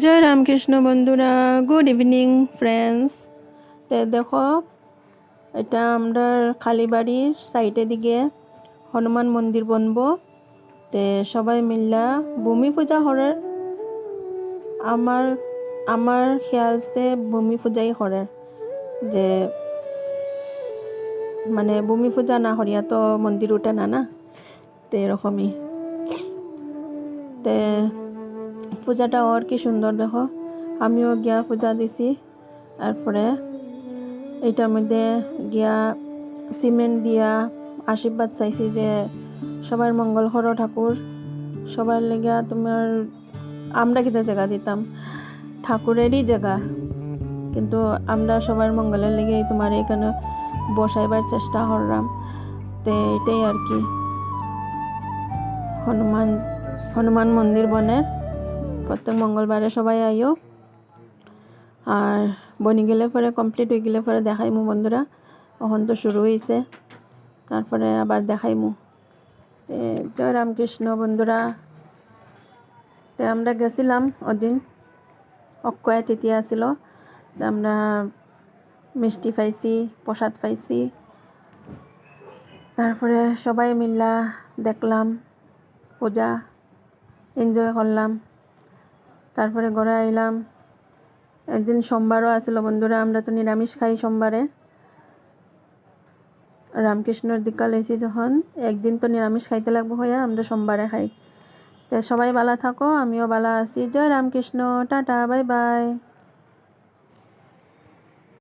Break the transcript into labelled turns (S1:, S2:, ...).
S1: জয় রামকৃষ্ণ বন্ধুরা, good evening friends. তো দেখো, এটা আমরা খালিবাড়ির সাইডে দিকে হনুমান মন্দির বনবো। তে সবাই মিল্লা ভূমি পূজা হরে। আমার আমার খেয়াল সে ভূমি পূজাই করে, যে মানে ভূমি পূজা না হরিয়া তো মন্দির উঠে না না। তো এরকমই তে পূজাটা ওর কি সুন্দর দেখো। আমিও গিয়া পূজা দিছি। তারপরে এইটার মধ্যে গিয়া সিমেন্ট দিয়া আশীর্বাদ চাইছি যে সবার মঙ্গল করো ঠাকুর, সবার লেগা তোমার। আমরা কিতা জায়গা দিতাম, ঠাকুরেরই জায়গা, কিন্তু আমরা সবার মঙ্গলের লেগে তোমার এখানে বসাইবার চেষ্টা করলাম। তো এটাই আর কি। হনুমান মন্দির বনের প্রত্যেক মঙ্গলবারে সবাই আইও। আর বনি গেলে পরে কমপ্লিট হয়ে গেলে পরে দেখাইমু বন্ধুরা। এখন তো শুরু হয়েছে, তারপরে আবার দেখাইমু। জয় রামকৃষ্ণ বন্ধুরা। তো আমরা গেছিলাম ওদিন, অক্ষয় তৃতীয়া ছিল। তো আমরা মিষ্টি পাইছি, প্রসাদ পাইছি। তারপরে সবাই মিল্লা দেখলাম পূজা, এনজয় করলাম। তারপরে ঘরে আইলাম। একদিন সোমবারও আছিল বন্ধুরা, আমরা তো নিরামিষ খাই সোমবারে। রামকৃষ্ণর দীক্ষা লইছি যখন, একদিন তো নিরামিষ খাইতে লাগবো হইয়া আমরা সোমবারে খাই। তো সবাই ভালো থাকো, আমিও ভালো আছি। জয় রামকৃষ্ণ, টাটা, বাই বাই।